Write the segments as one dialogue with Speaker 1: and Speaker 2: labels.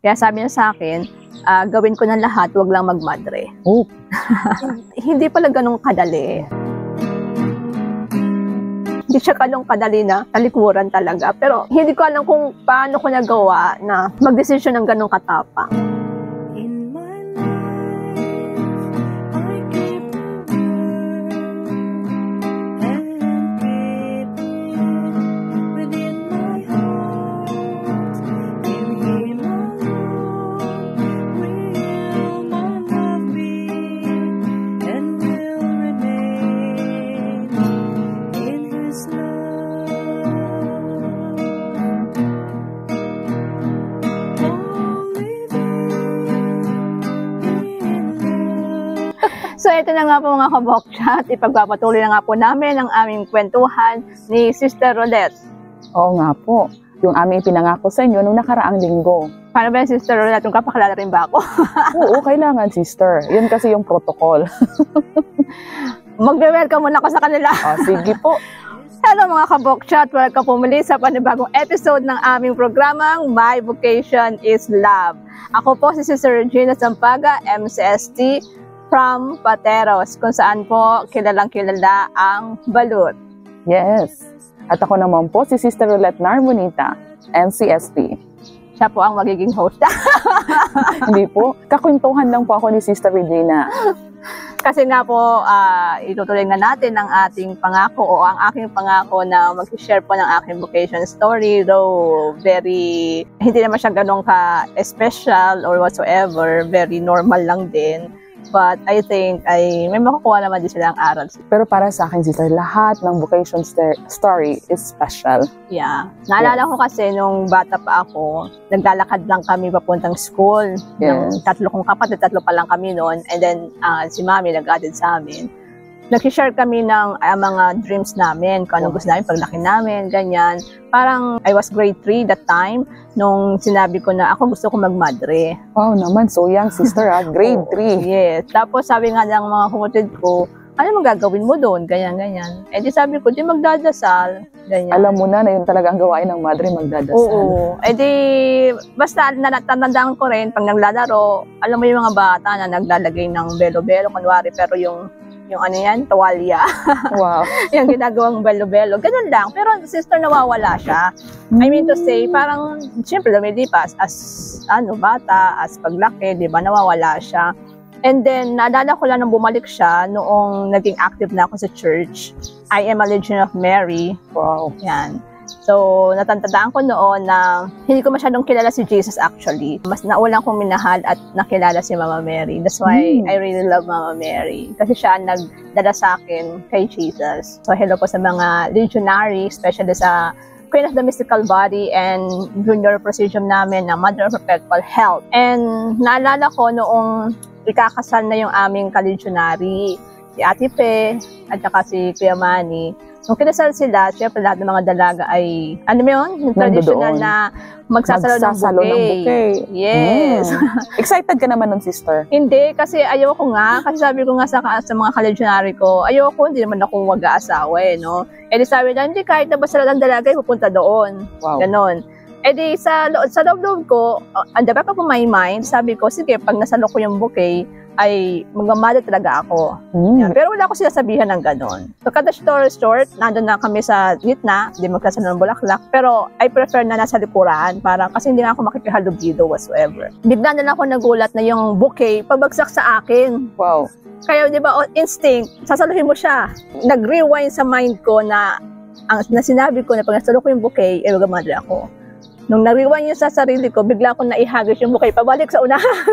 Speaker 1: Kaya sabi niya sa akin, gawin ko ng lahat, wag lang magmadre.
Speaker 2: Oh.
Speaker 1: Hindi pala ganun kadali. Hindi siya kadali na talikuran talaga. Pero hindi ko alam kung paano ko nagawa na magdesisyon ng ganun katapang. So ito na nga po mga kabokchat, ipagpapatuloy na nga po namin ang aming kwentuhan ni Sister Rolette.
Speaker 2: Oo nga po, yung aming pinangako sa inyo nung nakaraang linggo.
Speaker 1: Paano ba yung Sister Rolette? Kung kapakilala rin ba ako?
Speaker 2: Oo, kailangan sister. Yun kasi yung protocol.
Speaker 1: Magbe-welcome muna ako sa kanila.
Speaker 2: Sige po.
Speaker 1: Hello mga kabokchat, welcome po muli sa panibagong episode ng aming programang My Vocation is Love. Ako po si Sister Regina Sampaga, MCST, from Pateros, kung saan po kilalang kilala ang balut.
Speaker 2: Yes. At ako naman po si Sister Rolette Narbonita, MCST.
Speaker 1: Siya po ang magiging host.
Speaker 2: Hindi po. Kakwentuhan lang po ako ni Sister Regina.
Speaker 1: Kasi nga po, itutuloy nga natin ang ating pangako o ang aking pangako na mag-share po ng aking vocation story. Though hindi naman siya ganun ka-special or whatsoever. Very normal lang din. But I think may makukuha naman din silang aral.
Speaker 2: Pero para sa akin, sister, lahat ng vocation story is special.
Speaker 1: Yeah. Naalala ko kasi nung bata pa ako, naglalakad lang kami papuntang school.
Speaker 2: Yes.
Speaker 1: Tatlo kong kapatid, tatlo pa lang kami noon. And then si Mami nag-added sa amin. Nag-share kami ng mga dreams namin, kung anong gusto namin, paglaki namin, ganyan. Parang I was grade 3 that time, nung sinabi ko na ako gusto ko magmadre.
Speaker 2: Wow naman, so young sister grade 3.
Speaker 1: Yes. Tapos sabi nga ng mga kumutid ko, ano magagawin mo doon, ganyan. Eh di sabi ko, di magdadasal, ganyan.
Speaker 2: Alam mo na yun talaga ang gawain ng madre, magdadasal.
Speaker 1: Oo. Eh di, basta natandaan ko rin, pag naglalaro, alam mo yung mga bata na naglalagay ng belo-belo, kunwari, pero yung ano yan, tuwalya.
Speaker 2: Wow.
Speaker 1: Yung ginagawang belo-belo. Ganun lang. Pero sister, nawawala siya. I mean to say, parang, siyempre, lumilipas as bata, as paglaki, di ba, nawawala siya. And then, naalala ko lang nung bumalik siya noong naging active na ako sa church. I am a Legion of Mary.
Speaker 2: Wow.
Speaker 1: Yan. So, natandaan ko noon na hindi ko masyadong kilala si Jesus actually. Mas naulang kong minahal at nakilala si Mama Mary. That's why I really love Mama Mary. Kasi siya ang nagdala sa akin kay Jesus. So, hello po sa mga legionary, especially sa Queen of the Mystical Body and Junior Presidium namin na Mother of Perpetual Health. And naalala ko noong ikakasal na yung aming ka-legionary, si Ate Pe at saka si Kuya Manny. Nung kinasal sila, syempre lahat ng mga dalaga ay, ano mo yun? Yung traditional na magsasalo ng bouquet. Yes.
Speaker 2: Excited ka naman nun, sister?
Speaker 1: Hindi, kasi ayoko nga. Kasi sabi ko nga sa mga ka-legionary ko, ayoko, hindi naman ako mag-aasawa no? Eh di sabi na, hindi, kahit na basta lang dalaga ay pupunta doon.
Speaker 2: Wow.
Speaker 1: Ganon. Eh di sa loob ko, ang the back of my mind, sabi ko, sige, pag nasalo ko yung bouquet, ay magamada talaga ako. Pero wala ko sinasabihan ng ganon. So kada story short, nandun na kami sa gitna, hindi magkasano ng bulaklak, pero I prefer na nasa likuran, para kasi hindi na ako makikihalubido whatsoever. Bigla na lang ako nagulat na yung bouquet pabagsak sa akin.
Speaker 2: Wow.
Speaker 1: Kaya di ba, instinct, sasaluhin mo siya. Nag-rewind sa mind ko na sinabi ko na pag nasalo ko yung bouquet, ay magamada ako. Nung nariwan yun sa sarili ko, bigla akong naihagis yung bouquet pabalik sa unahan.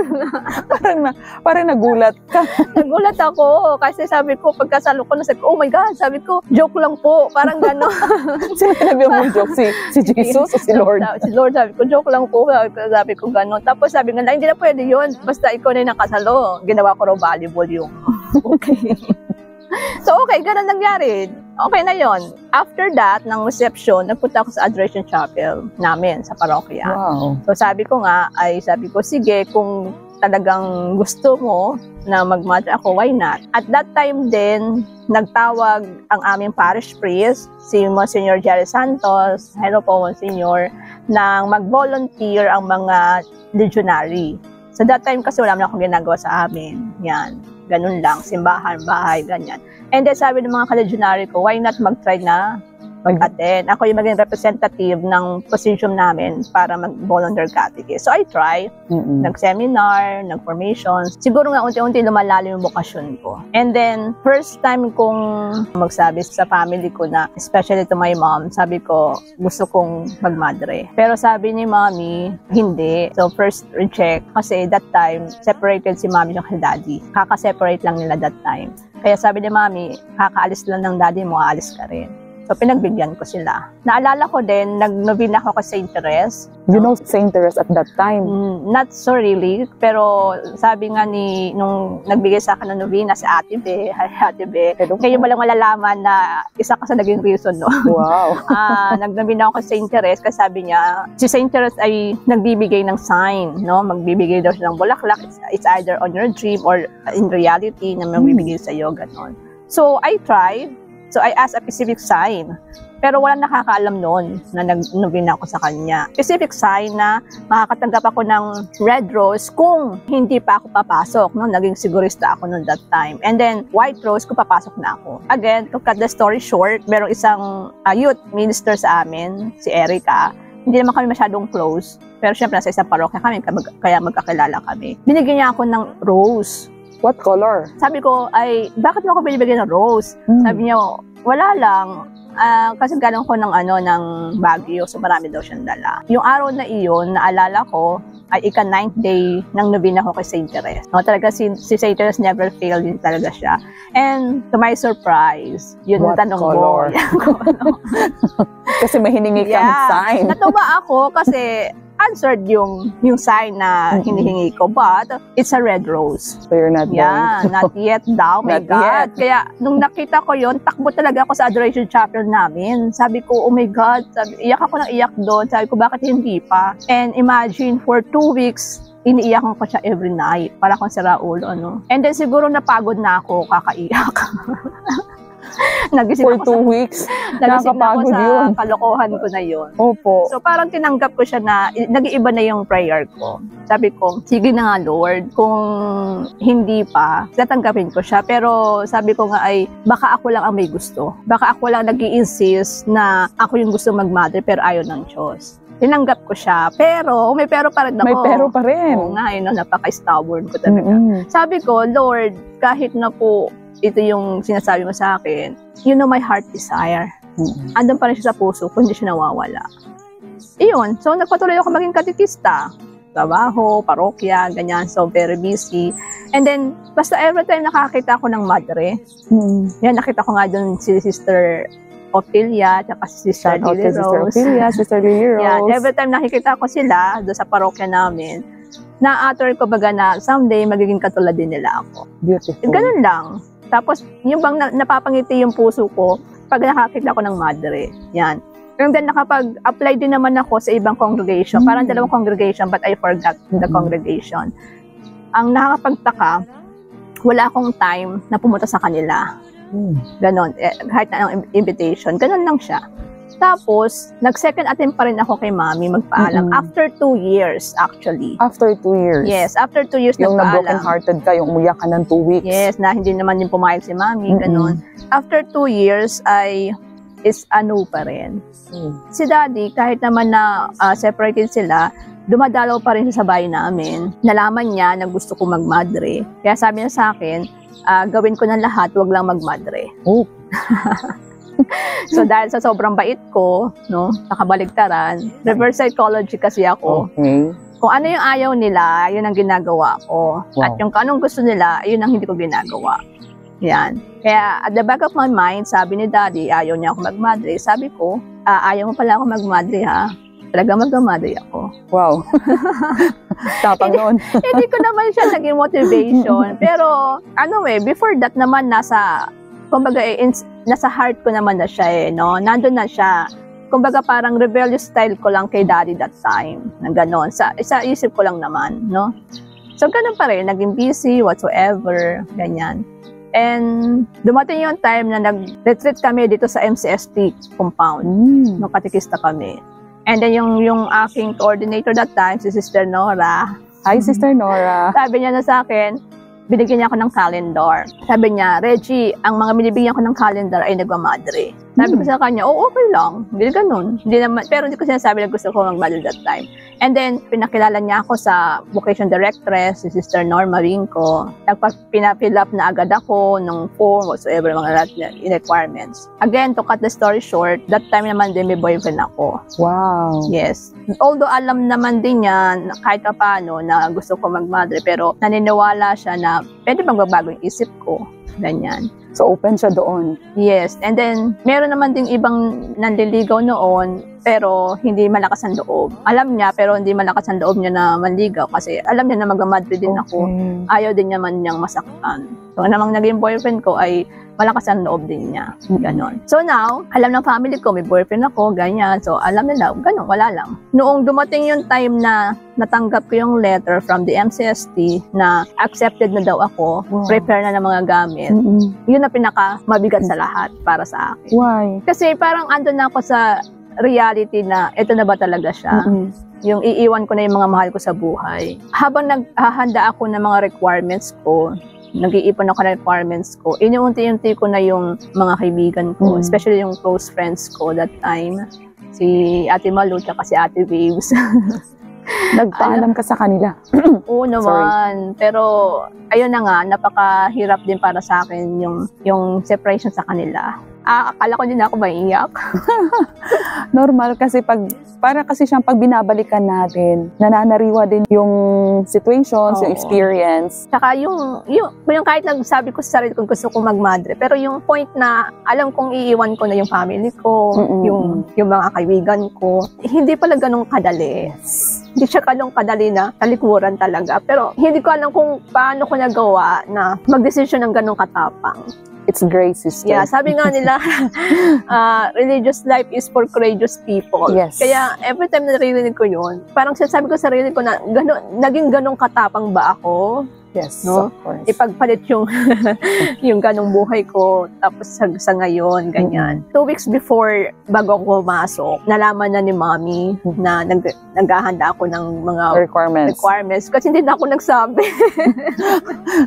Speaker 2: parang nagulat ka.
Speaker 1: Nagulat ako kasi sabi ko, pagkasalo ko, oh my God, sabi ko, joke lang po, parang gano'n.
Speaker 2: Sinabi mo joke, si Jesus o si Lord?
Speaker 1: Si Lord, sabi ko, joke lang po, sabi ko gano'n. Tapos sabi nga, hindi na pwede yun, basta ikaw na yung nakasalo. Ginawa ko raw volleyball yung okay. So, okay, ganun nangyari. Okay na yon. After that, ng reception, nagpunta ako sa Adoration Chapel namin sa parokya.
Speaker 2: Wow.
Speaker 1: So, sabi ko, sige, kung talagang gusto mo na mag-mother ako, why not? At that time din, nagtawag ang aming parish priest, si Monsignor Jerry Santos, hello po Monsignor, nang mag-volunteer ang mga legionary. So that time kasi wala naman akong ginagawa sa amin. Yan, ganun lang, simbahan, bahay, ganyan. And then sabi ng mga ka-legionary ko, why not mag-try na mag-attend? Ako yung maging representative ng position namin para mag-volunteer catechist. So I try, nag-seminar, nag-formations. Siguro nga unti-unti lumalalim yung bokasyon ko. And then, first time kong magsabi sa family ko na, especially to my mom, sabi ko, gusto kong magmadre. Pero sabi ni mommy, hindi. So first reject. Kasi that time, separated si mommy yung kay daddy. Kaka-separate lang nila that time. Kaya sabi ni mommy, kakaalis lang ng daddy mo, aalis ka rin. So, pinagbigyan ko sila. Naalala ko din, nag-novena ako kay Saint Therese.
Speaker 2: You know Saint Therese at that time?
Speaker 1: Not so really, pero sabi nga nung nagbigay sa akin ng novena si Ate Be, kayo mo lang malalaman na isa ka sa naging reason, no?
Speaker 2: Wow.
Speaker 1: Nag-novena ako kay Saint Therese kasi sabi niya, si Saint Therese ay nagbibigay ng sign, no? Magbibigay daw siya ng bulaklak. It's either on your dream or in reality na magbibigay sa'yo, gano'n. So, I tried. So, I asked a specific sign. Pero walang nakakaalam noon na nag-novena ako sa kanya. Specific sign na makakatanggap ako ng red rose kung hindi pa ako papasok. No? Naging sigurista ako noon that time. And then, white rose kung papasok na ako. Again, to cut the story short, merong isang youth minister sa amin, si Erica. Hindi naman kami masyadong close. Pero syempre, nasa isang parokya kami, kaya magkakilala kami. Binigyan niya ako ng rose.
Speaker 2: What color?
Speaker 1: Sabi ko, ay, bakit mo ako binibigyan ng rose? Sabi niya, wala lang. Kasi galing ko ng Baguio, so marami daw siyang dala. Yung araw na iyon, naalala ko, ay ika-9th day ng novena ko kay Saint Therese. No, talaga si Saint Therese never failed din talaga siya. And to my surprise, yun ang tanong
Speaker 2: color?
Speaker 1: mo.
Speaker 2: Kasi may hiningi kang sign.
Speaker 1: Natuwa ako kasi answered yung sign na hinihingi ko, but it's a red rose.
Speaker 2: So you're not going?
Speaker 1: Not yet daw, my
Speaker 2: Not
Speaker 1: God.
Speaker 2: yet.
Speaker 1: Kaya nung nakita ko yon, takbo talaga ako sa adoration chapel namin. Sabi ko, oh my God, iyak ako ng iyak doon. Sabi ko, bakit hindi pa? And imagine, for 2 weeks, iniiyakan ko siya every night. Para akong si Raul, ano. And then siguro napagod na ako kakaiyak. Nagising
Speaker 2: For 2 weeks.
Speaker 1: Nagising na ako
Speaker 2: Nakakapagod
Speaker 1: sa
Speaker 2: yun.
Speaker 1: kalokohan ko na yun.
Speaker 2: Opo.
Speaker 1: So parang tinanggap ko siya na nag-iiba na yung prayer ko. Sabi ko, sige na nga Lord, kung hindi pa, tatanggapin ko siya. Pero sabi ko nga ay, baka ako lang ang may gusto. Baka ako lang nag-i-insist na ako yung gusto mag-mother pero ayaw ng Diyos. Tinanggap ko siya, pero may pero pa rin ako.
Speaker 2: May pero pa rin.
Speaker 1: Oo nga, napaka-stubborn ko talaga. Sabi ko, Lord, kahit na po ito yung sinasabi mo sa akin, you know my heart desire. Andun pa rin siya sa puso ko, hindi siya nawawala. Iyon, so nagpatuloy ako maging katekista. Trabaho, parokya, ganyan, so very busy. And then, basta every time nakakita ako ng madre, yan, nakita ko nga dun si Sister Ophelia, at si Sister Lily Rose.
Speaker 2: Sister Ophelia, Sister Lily Rose.
Speaker 1: Yan, every time nakikita ko sila doon sa parokya namin, na-utter ko baga na someday magiging katulad din nila ako.
Speaker 2: Beautiful.
Speaker 1: Ganun lang. Tapos, yung bang napapangiti yung puso ko pag nakakita ko ng madre. Yan. And then, nakapag-apply din naman ako sa ibang congregation. Parang dalawang congregation, but I forgot the congregation. Ang nakakapagtaka, wala akong time na pumunta sa kanila. Ganon. Kahit na ang invitation. Ganon lang siya. Tapos, nag-second attempt pa rin ako kay Mami magpaalam. After 2 years, actually.
Speaker 2: After 2 years?
Speaker 1: Yes, after 2 years
Speaker 2: yung
Speaker 1: nagpaalam.
Speaker 2: Yung na-broken-hearted ka, yung umuyak ka ng 2 weeks.
Speaker 1: Yes, na hindi naman yung pumayag si Mami, ganon. After 2 years, is ano pa rin. Si Daddy, kahit naman na separated sila, dumadalaw pa rin sa bahay namin. Nalaman niya na gusto ko magmadre. Kaya sabi niya sa akin, gawin ko ng lahat, wag lang magmadre.
Speaker 2: Oh.
Speaker 1: So dahil sa sobrang bait ko, no, nakabaligtaran, reverse psychology kasi ako.
Speaker 2: Okay.
Speaker 1: Kung ano yung ayaw nila, yun ang ginagawa ko.
Speaker 2: Wow.
Speaker 1: At yung anong gusto nila, yun ang hindi ko ginagawa. Yan. Kaya at the back of my mind, sabi ni Daddy, ayaw niya ako magmadre. Sabi ko, ayaw mo pala ako magmadre ha. Talaga magmamadre ako.
Speaker 2: Wow. Tapang noon.
Speaker 1: Hindi ko naman siya naging motivation. Pero before that naman kumbaga nasa heart ko naman na siya no? Nandun na siya. Kumbaga parang rebellious style ko lang kay Daddy that time. Na gano'n. Sa isip ko lang naman, no? So, ganun pa rin. Naging busy, whatsoever, ganyan. And dumating yung time na nag-retreat kami dito sa MCST compound. Nung katikista kami. And then yung aking coordinator that time, si Sister Nora.
Speaker 2: Hi, Sister Nora.
Speaker 1: Sabi niya na sa akin, binigyan niya ako ng calendar. Sabi niya, Reggie, ang mga binibigyan ko ng calendar ay nagmamadre. Sabi ko sa kanya, okay lang. Hindi ganun. Hindi naman, pero hindi ko sinasabi na gusto ko magmadre that time. And then, pinakilala niya ako sa vocation directress, si Sister Norma Rinco. Pinafill up na agad ako ng form, whatsoever, mga requirements. Again, to cut the story short, that time naman din may boyfriend ako.
Speaker 2: Wow.
Speaker 1: Yes. Although alam naman din niya, kahit pa paano, na gusto ko magmadre, pero naniniwala siya na pwede magbabago yung isip ko. Ganyan.
Speaker 2: So, open siya doon.
Speaker 1: Yes. And then, meron naman ding ibang nanliligaw noon, pero hindi malakas ang loob. Alam niya, pero hindi malakas ang loob niya na manligaw kasi alam niya na magmamadre din ako. Ayaw din naman niyang masaktan. So, namang naging boyfriend ko ay malakas ang loob din niya. Ganon. So now, alam ng family ko, may boyfriend ako, ganyan. So, alam nila, ganon, wala lang. Noong dumating yung time na natanggap ko yung letter from the MCST na accepted na daw ako, prepare na ng mga gamit, yun na pinaka mabigat sa lahat para sa akin.
Speaker 2: Why?
Speaker 1: Kasi parang andun na ako sa reality na ito na ba talaga siya? Yung iiwan ko na yung mga mahal ko sa buhay. Habang naghahanda ako ng mga requirements ko, nag-iipon ako ng requirements ko, inuunti-unti ko na yung mga kaibigan ko, especially yung close friends ko that time. Si Ate Malu, tsaka si Ate Waves.
Speaker 2: Nagpaalam ka sa kanila?
Speaker 1: Oo naman. Pero, ayun na nga, napakahirap din para sa akin yung separation sa kanila. Akala ko din ako maiiyak.
Speaker 2: Normal kasi para kasi siyang pag binabalikan natin, nananariwa din yung situations, yung experience.
Speaker 1: Tsaka yung kahit nagsabi ko sa sarili kong gusto ko magmadre, pero yung point na alam kong iiwan ko na yung family ko, yung mga kaibigan ko, hindi pala ganun kadali. Hindi siya ganun kadali na talikuran talaga. Pero hindi ko alam kung paano ko nagawa na magdesisyon ng ganun katapang.
Speaker 2: It's grace, sister.
Speaker 1: Yeah, sabi nga nila, religious life is for courageous people.
Speaker 2: Yes.
Speaker 1: Kaya every time na naririnig ko yun, parang sinasabi ko sa sarili ko na naging ganong katapang ba ako?
Speaker 2: Yes,
Speaker 1: no?
Speaker 2: Of course.
Speaker 1: Ipagpalit yung ganong buhay ko, tapos sa ngayon, ganyan. 2 weeks before, bago ako pumasok, nalaman na ni Mommy na naghahanda ako ng mga requirements. Kasi hindi na ako nagsabi.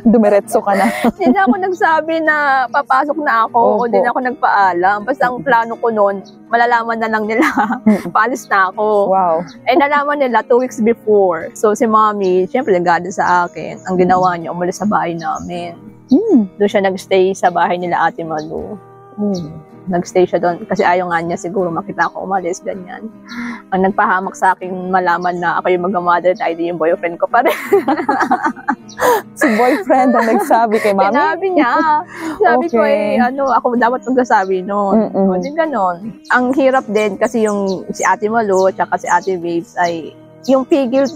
Speaker 2: Dumiretso ka na.
Speaker 1: Hindi na ako nagsabi na papasok na ako o hindi na ako nagpaalam. Basta ang plano ko noon, malalaman na lang nila, paalis na ako.
Speaker 2: Wow.
Speaker 1: Eh, nalaman nila 2 weeks before. So, si Mommy, syempre, nagada sa akin. Ang ginawa niya, umalis sa bahay namin. Doon siya nagstay sa bahay nila Ate Malu. Nagstay siya doon kasi ayaw nga niya siguro makita ako umalis, ganyan. Ang nagpahamak sa akin malaman na ako yung mag-mother dahil yung boyfriend ko pa rin.
Speaker 2: Si boyfriend ang nagsabi kay Mommy?
Speaker 1: Sinabi niya. Sabi ko ako dapat magsasabi noon. Hindi ganon. Ang hirap din kasi yung si Ate Malu at si Ate Waves ay yung pigil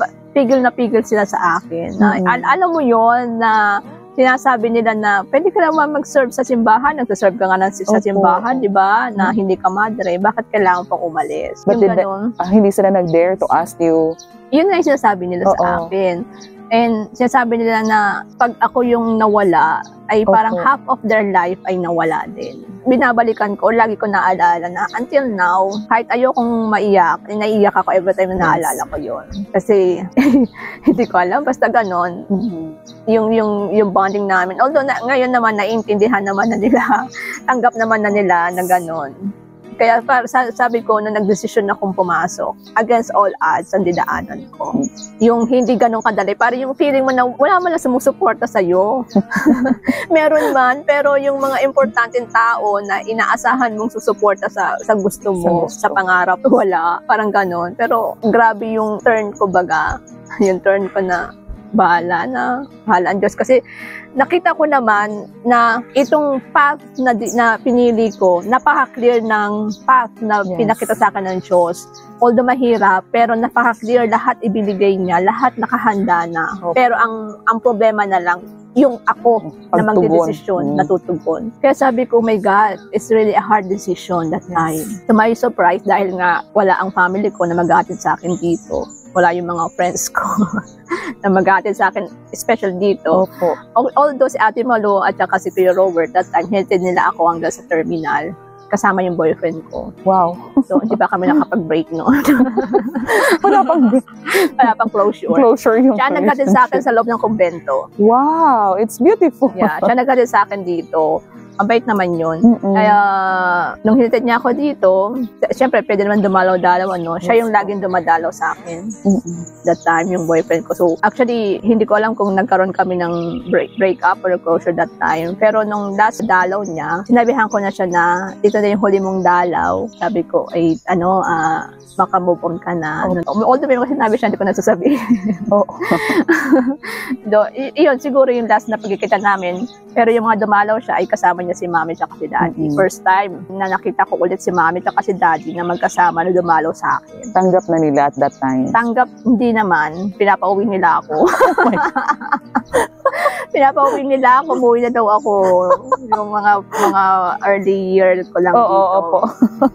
Speaker 1: na pigil sila sa akin. Na, alam mo yon na sinasabi nila na pwede ka naman mag-serve sa simbahan. Nagsaserve ka nga sa simbahan, di ba? Na hindi ka madre. Bakit kailangan pang umalis?
Speaker 2: But hindi sila nag-dare to ask you?
Speaker 1: Yun nga yung sinasabi nila sa akin. And sinasabi nila na pag ako yung nawala, ay parang half of their life ay nawala din. Binabalikan ko, lagi ko naaalala na until now, kahit ayokong maiyak, naiiyak ako every time na naalala ko yun. Kasi, hindi ko alam, basta ganon. Yung bonding namin. Although ngayon naman, naiintindihan naman na nila, tanggap naman na nila na ganon. Kaya sabi ko, nung nagdesisyon akong pumasok, against all odds, ang didaanan ko. Yung hindi ganun kadali. Parang yung feeling mo na wala man na sumusuporta sa'yo. Meron man, pero yung mga importanteng tao na inaasahan mong susuporta sa gusto mo, sa pangarap, wala. Parang ganun. Pero grabe yung turn ko baga. Yung turn ko na bahala ang Diyos. Kasi nakita ko naman na itong path na pinili ko, napaka-clear ng path na pinakita sa akin ng Diyos. Although mahirap, pero napaka-clear, lahat ibinigay niya, lahat nakahanda na. Pero ang problema na lang, yung ako na magdedesisyon, natutugon. Kaya sabi ko, oh my God, it's really a hard decision that time. To my surprise, dahil nga wala ang family ko na mag-aatid sa akin dito, wala yung mga friends ko na mag-aatid sa akin, especially dito.
Speaker 2: Opo.
Speaker 1: Although si Ate Malu at saka si Kuya Robert, that time, hinatid nila ako hanggang sa terminal. Kasama yung boyfriend ko.
Speaker 2: Wow.
Speaker 1: So, hindi pa kami nakapag-break noon.
Speaker 2: Wala
Speaker 1: pang closure.
Speaker 2: Closure yung
Speaker 1: Siya nagkatid sa akin sa loob ng kumbento.
Speaker 2: Wow, it's beautiful.
Speaker 1: Yeah, siya nagkatid sa akin dito. Ang bait naman yun.
Speaker 2: Mm-mm.
Speaker 1: Kaya, nung hinatid niya ako dito, siyempre, pwede naman dumalaw-dalaw, ano? Siya yung laging dumadalaw sa akin. That time, yung boyfriend ko. So, actually, hindi ko alam kung nagkaroon kami ng break up or closure that time. Pero nung last dalaw niya, sinabihan ko na siya na, ito na yung huli mong dalaw. Sabi ko, ay, baka move on ka na. Although may mga sinabi siya, hindi ko nasasabihin.
Speaker 2: Oh.
Speaker 1: Iyon, siguro yung last na pagkikita namin. Pero yung mga dumalaw siya, ay kasama niya si Mami at si Daddy. First time na nakita ko ulit si Mami at si Daddy na magkasama na dumalaw sa akin.
Speaker 2: Tanggap na nila at that time?
Speaker 1: Tanggap, hindi naman. Pinapauwi nila ako. Pinapauwi nila ako. Umuwi na daw ako. Yung mga early year ko lang dito.
Speaker 2: Opo.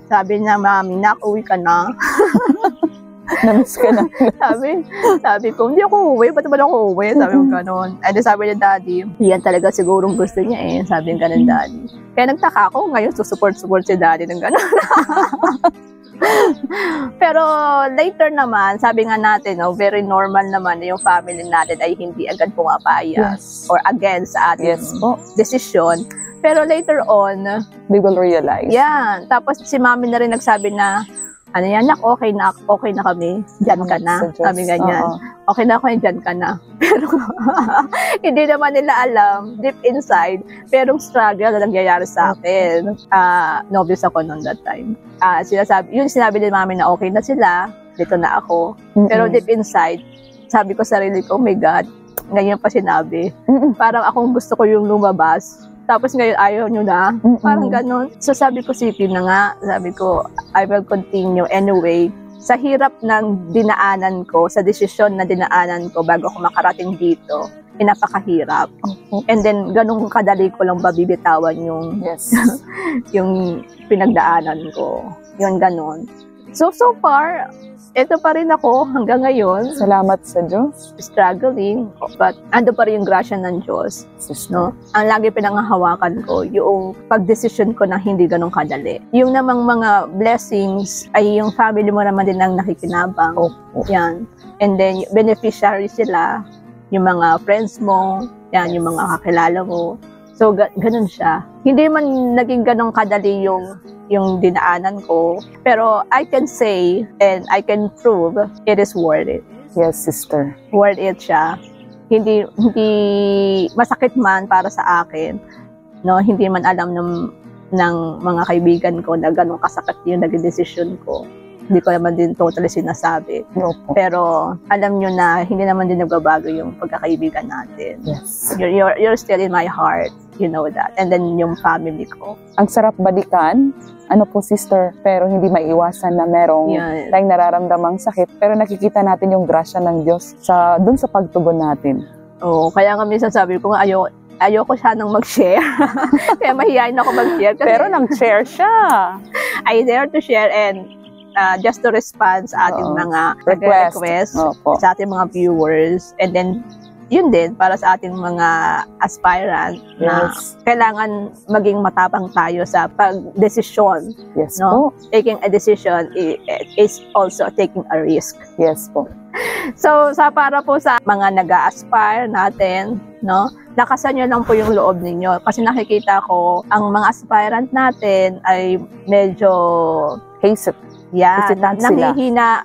Speaker 1: Sabi niya, Mami, uwi ka na.
Speaker 2: Namiss ka na.
Speaker 1: sabi ko, hindi ako uuwi. Ba't naman ako uuwi? Sabi ko gano'n. And then sabi niya, Daddy, yan talaga sigurong gusto niya eh. Sabi niya gano'n, Daddy. Kaya nagtaka ako, ngayon support si Daddy ng gano'n. Pero later naman, sabi nga natin, very normal naman na yung family natin ay hindi agad pumapayag or against sa ating decision. Pero later on,
Speaker 2: they will realize.
Speaker 1: Yeah. Tapos si Mami na rin nagsabi na, ano yan, okay na kami, dyan ka na. Sabi ganyan. Okay na ako, dyan ka na. Pero hindi naman nila alam, deep inside, merong struggle na nangyayari sa akin. Novice ako noon that time. Sinabi ni Mami na okay na sila, dito na ako. Pero deep inside, sabi ko sarili ko, oh my God, ngayon pa sinabi. Parang akong gusto ko yung lumabas. Tapos ngayon ayaw nyo na. Parang ganun. So sabi ko, sige na nga. Sabi ko, I will continue anyway. Sa hirap ng dinaanan ko, sa desisyon na dinaanan ko bago ako makarating dito, napakahirap. And then, ganun kadali ko lang babibitawan yung, yung pinagdaanan ko. Yun, ganun. So far, ito pa rin ako hanggang ngayon.
Speaker 2: Salamat sa Diyos.
Speaker 1: Struggling. But ando pa rin yung grasya ng Diyos. No? Ang lagi pinangahawakan ko, yung pagdesisyon ko na hindi ganun kadali. Yung namang mga blessings, ay yung family mo naman din ang nakikinabang. Yan. And then, beneficiary sila. Yung mga friends mo. Yan, yung mga kakilala mo. So, ganun siya. Hindi man naging ganun kadali yung dinaanan ko. Pero I can say and I can prove it is worth it.
Speaker 2: Yes, sister.
Speaker 1: Worth it siya. Hindi masakit man para sa akin. No, hindi man alam ng mga kaibigan ko na ganun kasakit yung naging decision ko. Hindi ko naman din totally sinasabi. Pero alam nyo na hindi naman din nagbabago yung pagkakaibigan natin.
Speaker 2: Yes.
Speaker 1: You're still in my heart. You know that. And then yung family ko.
Speaker 2: Ang sarap balikan. Ano po, sister, pero hindi maiwasan na merong tayong nararamdamang sakit, pero nakikita natin yung grasya ng Diyos dun sa pagtugon natin.
Speaker 1: Kaya nga minsan sabi ko, ayoko siya nang mag-share. Kaya mahihayin ako mag-share.
Speaker 2: Pero nang-share siya.
Speaker 1: I dare to share and just to respond sa ating mga requests sa ating mga viewers. And then, yun din, para sa ating mga aspirant na kailangan maging matapang tayo sa pag-desisyon.
Speaker 2: Yes
Speaker 1: no?
Speaker 2: po.
Speaker 1: Taking a decision is also taking a risk.
Speaker 2: Yes po.
Speaker 1: So, para po sa mga nag-a-aspire natin, no? Lakasan nyo lang po yung loob ninyo. Kasi nakikita ko, ang mga aspirant natin ay medyo
Speaker 2: hesitant.
Speaker 1: Mahina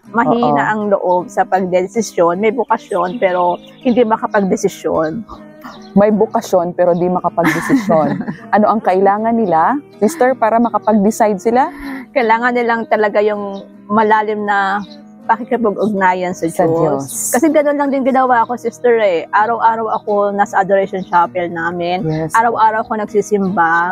Speaker 1: ang loob sa pagdesisyon. May bukasyon pero hindi makapagdesisyon.
Speaker 2: May bukasyon pero di makapagdesisyon. Ano ang kailangan nila, sister, para makapag-decide sila?
Speaker 1: Kailangan nilang talaga yung malalim na pakikipag-ugnayan sa Diyos. Kasi gano'n lang din ginawa ko, sister eh. Araw-araw ako nasa adoration chapel namin. Araw-araw ako nagsisimba.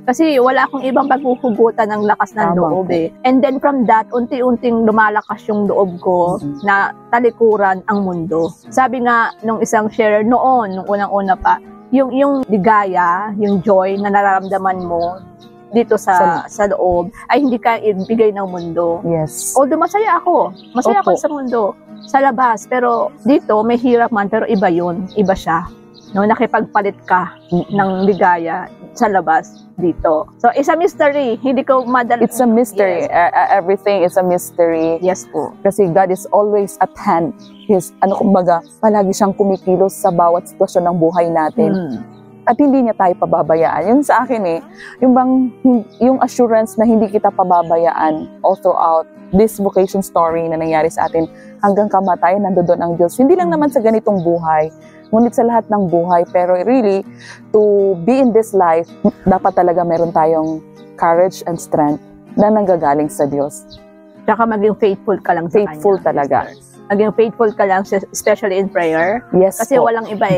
Speaker 1: Kasi wala akong ibang paghuhugutan ng lakas ng loob eh. And then from that, unti-unting lumalakas yung loob ko na talikuran ang mundo. Sabi nga nung isang share noon, nung unang-una pa, yung ligaya, yung joy na nararamdaman mo, dito sa loob ay hindi ka ibigay ng mundo.
Speaker 2: Yes.
Speaker 1: Although masaya ako. Masaya ako sa mundo, sa labas. Pero dito, may hirap man, pero iba yun. Iba siya. No, nakipagpalit ka ng ligaya sa labas dito. So, it's a mystery. Hindi ko madala.
Speaker 2: It's a mystery. Yes. Everything is a mystery.
Speaker 1: Yes po.
Speaker 2: Kasi God is always at hand. Kumbaga, palagi siyang kumikilos sa bawat sitwasyon ng buhay natin. At hindi niya tayo pababayaan. Yun sa akin yung assurance na hindi kita pababayaan all throughout this vocation story na nangyari sa atin hanggang kamatayan, nandoon ang Diyos. Hindi lang naman sa ganitong buhay, ngunit sa lahat ng buhay. Pero really, to be in this life, dapat talaga meron tayong courage and strength na nanggagaling sa Diyos.
Speaker 1: Tsaka maging faithful ka lang sa
Speaker 2: faithful Kanya. Talaga.
Speaker 1: Maging faithful ka lang, especially in prayer.
Speaker 2: Yes.
Speaker 1: Kasi walang iba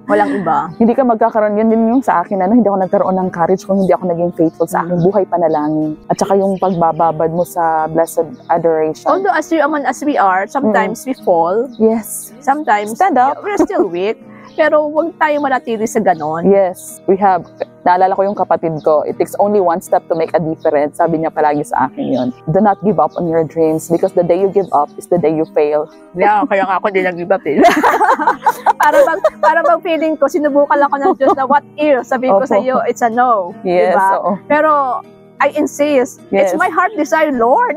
Speaker 1: Walang iba.
Speaker 2: Hindi ka magkakaroon, yun din yung sa akin, hindi ako nagkaroon ng courage kung hindi ako naging faithful sa aking buhay panalangin. At saka yung pagbababad mo sa blessed adoration.
Speaker 1: Although as human as we are, sometimes we fall.
Speaker 2: Yes.
Speaker 1: Sometimes
Speaker 2: stand up.
Speaker 1: We're still weak. Pero huwag tayo manatili sa ganon.
Speaker 2: Yes. Naalala ko yung kapatid ko, it takes only one step to make a difference. Sabi niya palagi sa akin yun. Do not give up on your dreams because the day you give up is the day you fail.
Speaker 1: Yeah, kaya nga ako din nag-give up para bang feeling ko, sinubukan lang ako ng Diyos na what if? Sabihin ko sa iyo, it's a no.
Speaker 2: Yes.
Speaker 1: Diba? Pero I insist. Yes. It's my heart desire, Lord.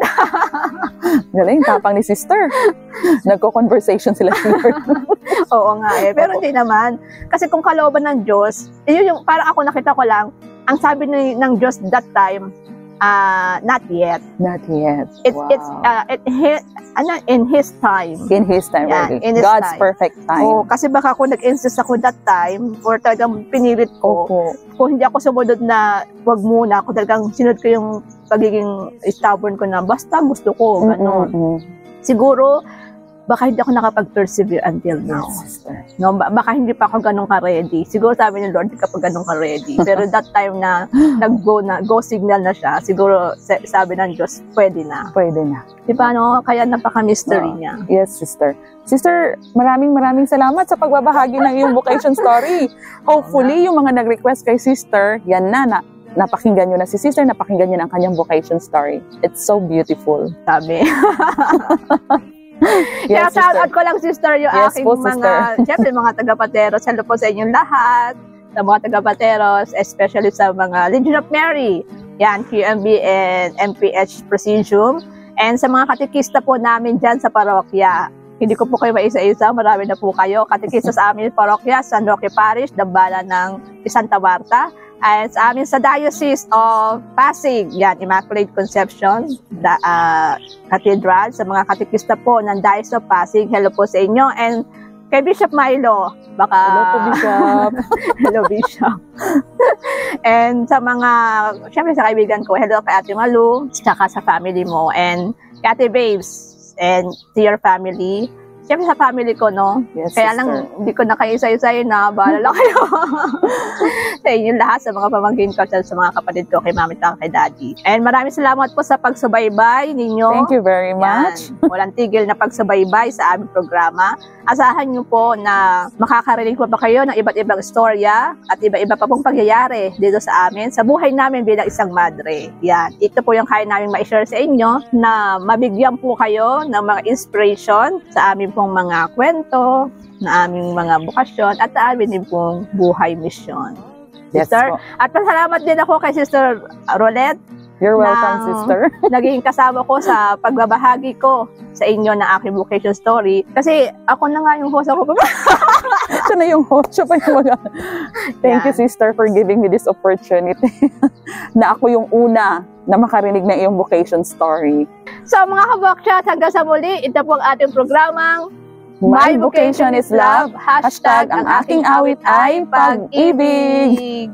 Speaker 2: Galing, tapang ni sister. Nagko-conversation sila si Lord.
Speaker 1: Oo nga pero hindi naman. Kasi kung kalooban ng Diyos, yun yung, parang ako nakita ko lang, ang sabi ng Diyos that time, not yet.
Speaker 2: Not yet.
Speaker 1: It's in His time.
Speaker 2: In His time, really.
Speaker 1: In His
Speaker 2: God's
Speaker 1: time.
Speaker 2: perfect time.
Speaker 1: Oh, kasi baka kung nag-insist ako that time, or talagang pinilit ko, kung hindi ako sumunod na wag muna, ako talagang sinunod ko yung pagiging stubborn ko na basta gusto ko, gano'n. Siguro, baka hindi ako nakapag-persevere until now.
Speaker 2: Yes,
Speaker 1: no, baka hindi pa ako ganun ka-ready. Siguro sabi ni Lord, hindi ka pa ganun ka-ready. Pero that time na go signal na siya, siguro sabi ng Diyos, pwede na.
Speaker 2: Pwede na.
Speaker 1: Diba, no? Kaya napaka-mystery niya.
Speaker 2: Yes, sister. Sister, maraming salamat sa pagbabahagi ng iyong vocation story. Hopefully, yung mga nag-request kay sister, yan na napakinggan nyo na si sister, napakinggan nyo na ang kanyang vocation story. It's so beautiful.
Speaker 1: Sabi.
Speaker 2: Yes,
Speaker 1: kaya shoutout ko lang, sister, yung aking syempre, mga taga-Pateros. Hello po sa inyong lahat, sa mga taga-Pateros, especially sa mga Legion of Mary, yan, QMB and MPH Presidium, and sa mga katikista po namin dyan sa parokya. Hindi ko po kayo maisa-isa, marami na po kayo. Katikista sa amin parokya, San Roque Parish, Dambala ng Santa Marta. And sa amin sa Diocese of Pasig, yan, Immaculate Conception Cathedral. Sa mga katikista po ng Diocese of Pasig, hello po sa inyo. And kay Bishop Milo, baka...
Speaker 2: Hello po, Bishop.
Speaker 1: Hello, Bishop. And sa mga, syempre sa kaibigan ko, hello kay Ate Malu, saka sa family mo. And kay Ate Babes, and to your family. Siyempre sa family ko, no?
Speaker 2: Yes,
Speaker 1: kaya
Speaker 2: sister.
Speaker 1: lang, hindi ko na kayo isa-isayin na, bahala lang kayo. Sa inyo lahat, sa mga pamangkin ko, sa mga kapatid ko, kay mami at kay daddy. And maraming salamat po sa pagsubaybay ninyo.
Speaker 2: Thank you very much.
Speaker 1: Yan. Walang tigil na pagsubaybay sa aming programa. Asahan nyo po na makakarinig po pa kayo ng iba't ibang istorya at iba-iba pa pong pagyayari dito sa amin, sa buhay namin bilang isang madre. Yan. Ito po yung kaya namin ma-share sa inyo na mabigyan po kayo ng mga inspiration sa amin pong mga kwento, na aming mga bukasyon, at sa amin din pong buhay mission.
Speaker 2: Yes,
Speaker 1: Sister, at pasalamat din ako kay Sister Rolette.
Speaker 2: You're welcome, sister.
Speaker 1: Naging kasama ko sa pagbabahagi ko sa inyo ng aking vocation story. Kasi ako na nga yung host ako.
Speaker 2: Siya na yung host. Siya pa yung mga... Thank you, sister, for giving me this opportunity. Na ako yung una na makarinig ng iyong vocation story.
Speaker 1: So mga kabaksyat, hanggang sa muli, ito po ang ating programang
Speaker 2: My Vocation is Love. #ang aking awit ay pag-ibig.